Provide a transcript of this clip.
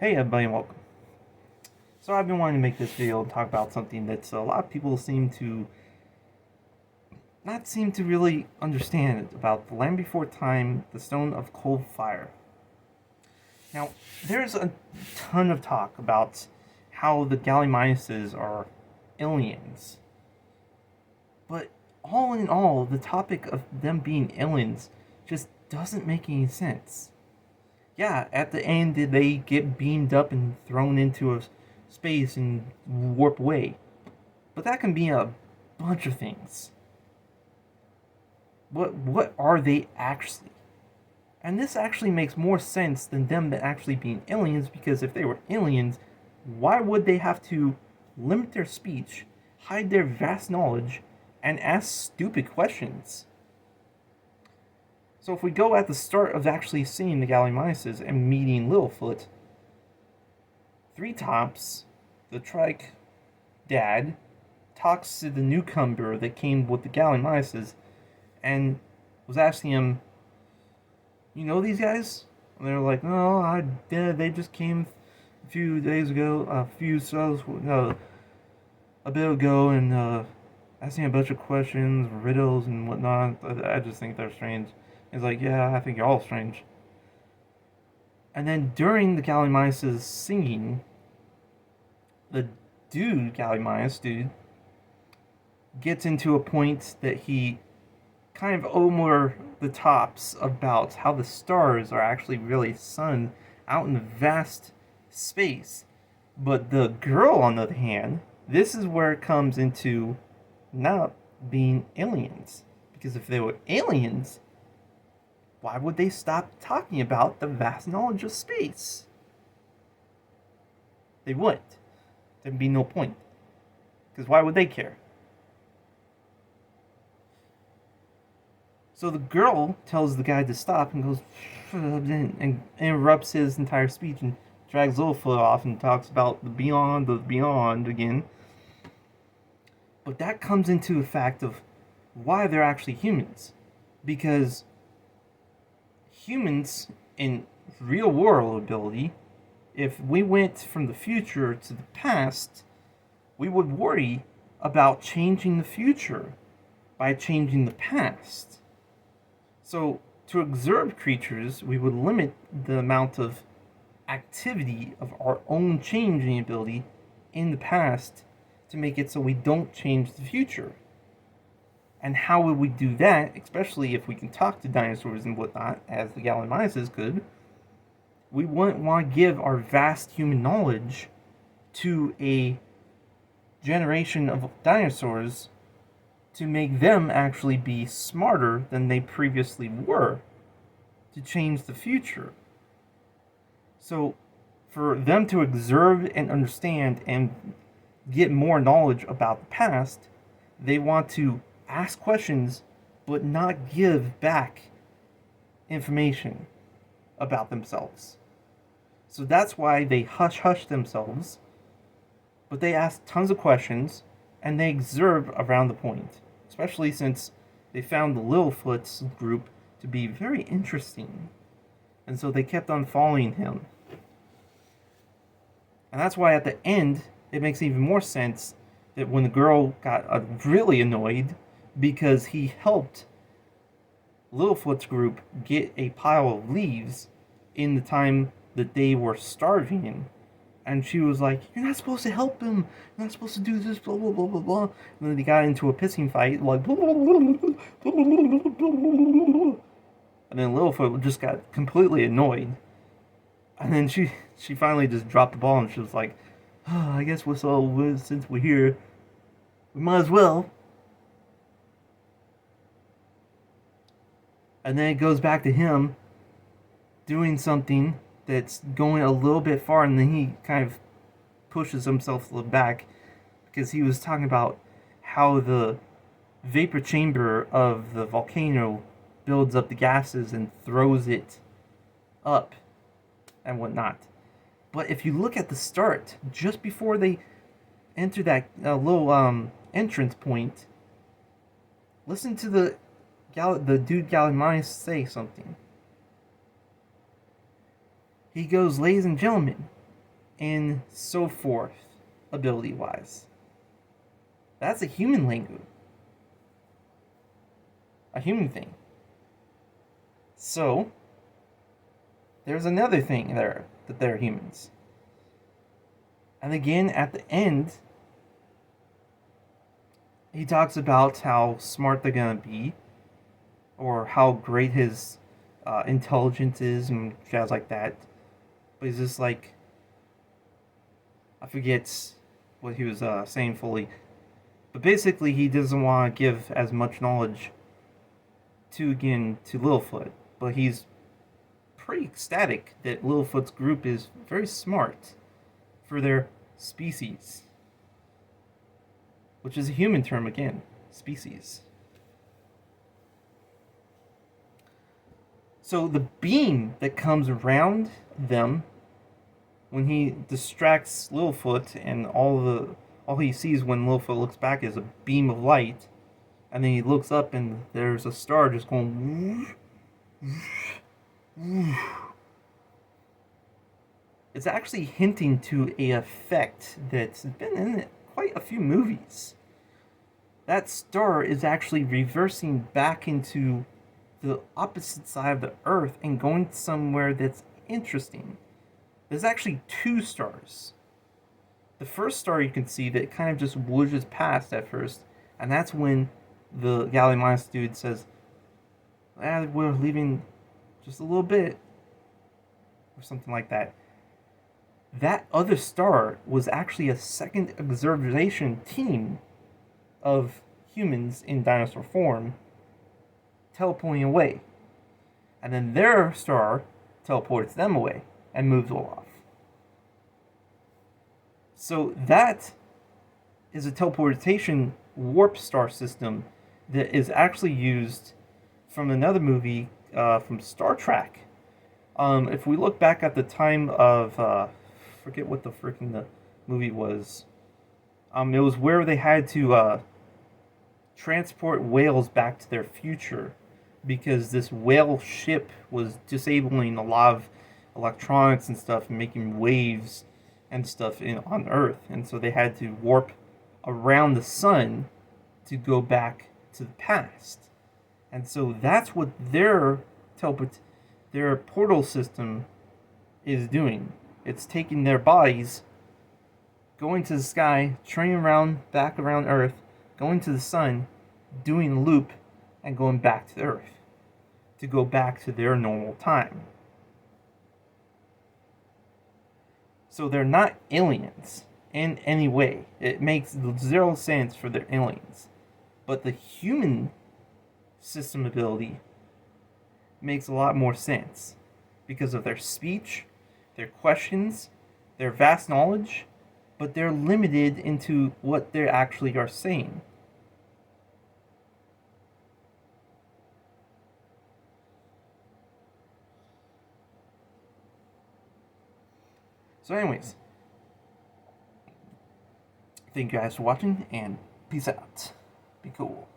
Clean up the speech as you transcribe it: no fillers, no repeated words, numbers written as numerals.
Hey everybody and welcome. So I've been wanting to make this video and talk about something that a lot of people seem to not seem to really understand about the Land Before Time, the Stone of Cold Fire. Now, there's a ton of talk about how the Gallimimuses are aliens. But all in all, the topic of them being aliens just doesn't make any sense. Yeah, at the end, did they get beamed up and thrown into a space and warp away? But that can be a bunch of things. What are they actually? And this actually makes more sense than them actually being aliens, because if they were aliens, why would they have to limit their speech, hide their vast knowledge, and ask stupid questions? So if we go at the start of actually seeing the Gallimimuses and meeting Littlefoot, Three Tops, the trike dad, talks to the newcomer that came with the Gallimimuses and was asking him, "You know these guys?" And they're like, "No, I did. They just came a few days ago, a bit ago, and asking a bunch of questions, riddles, and whatnot. I just think they're strange." He's like, "Yeah, I think you're all strange." And then during the Gallimimus' singing, the Dude Gali gets into a point that he kind of over the tops about how the stars are actually really sun out in the vast space. But the girl, on the other hand, this is where it comes into not being aliens. Because if they were aliens, why would they stop talking about the vast knowledge of space? They wouldn't. There'd be no point. Because why would they care? So the girl tells the guy to stop and goes and interrupts his entire speech and drags Littlefoot off and talks about the beyond again. But that comes into the fact of why they're actually humans. Because humans in real world ability, if we went from the future to the past, we would worry about changing the future by changing the past. So to observe creatures, we would limit the amount of activity of our own changing ability in the past to make it so we don't change the future. And how would we do that, especially if we can talk to dinosaurs and whatnot, as the Gallimimuses could? We wouldn't want to give our vast human knowledge to a generation of dinosaurs to make them actually be smarter than they previously were, to change the future. So, for them to observe and understand and get more knowledge about the past, they want to ask questions, but not give back information about themselves. So that's why they hush themselves, but they ask tons of questions, and they observe around the point, especially since they found the Littlefoot's group to be very interesting, and so they kept on following him. And that's why at the end, it makes even more sense that when the girl got really annoyed because he helped Littlefoot's group get a pile of leaves in the time that they were starving. And she was like, "You're not supposed to help him. You're not supposed to do this, blah, blah, blah, blah, blah." And then they got into a pissing fight, like, blah, blah, blah, blah, blah, blah, blah. And then Littlefoot just got completely annoyed. And then she finally just dropped the ball and she was like, "Oh, I guess since we're here, we might as well." And then it goes back to him doing something that's going a little bit far, and then he kind of pushes himself back because he was talking about how the vapor chamber of the volcano builds up the gases and throws it up and whatnot. But if you look at the start, just before they enter that little entrance point, listen to the Dude Gali say something. He goes, "Ladies and gentlemen, and so forth, ability wise. That's a human lingo. A human thing. So, there's another thing there, that they're humans. And again, at the end, he talks about how smart they're gonna be, or how great his intelligence is, and jazz like that. But he's just like, I forget what he was saying fully. But basically, he doesn't want to give as much knowledge to Littlefoot. But he's pretty ecstatic that Littlefoot's group is very smart for their species. Which is a human term again, species. So the beam that comes around them when he distracts Littlefoot, and all he sees when Littlefoot looks back is a beam of light, and then he looks up and there's a star just going. It's actually hinting to a effect that's been in quite a few movies. That star is actually reversing back into the opposite side of the Earth and going somewhere that's interesting. There's actually two stars. The first star you can see that kind of just whooshes past at first, and that's when the Gallimimus dude says, we're leaving just a little bit, or something like that. That other star was actually a second observation team of humans in dinosaur form teleporting away. And then their star teleports them away and moves off. So that is a teleportation warp star system that is actually used from another movie from Star Trek. If we look back at the time of forget what the freaking movie was. It was where they had to transport whales back to their future because this whale ship was disabling a lot of electronics and stuff and making waves and stuff on Earth. And so they had to warp around the sun to go back to the past. And so that's what their portal system is doing. It's taking their bodies, going to the sky, turning around, back around Earth, going to the sun, doing a loop, and going back to Earth to go back to their normal time. So they're not aliens in any way. It makes zero sense for their aliens. But the human system ability makes a lot more sense because of their speech, their questions, their vast knowledge, but they're limited into what they actually are saying. So anyways, thank you guys for watching, and peace out. Be cool.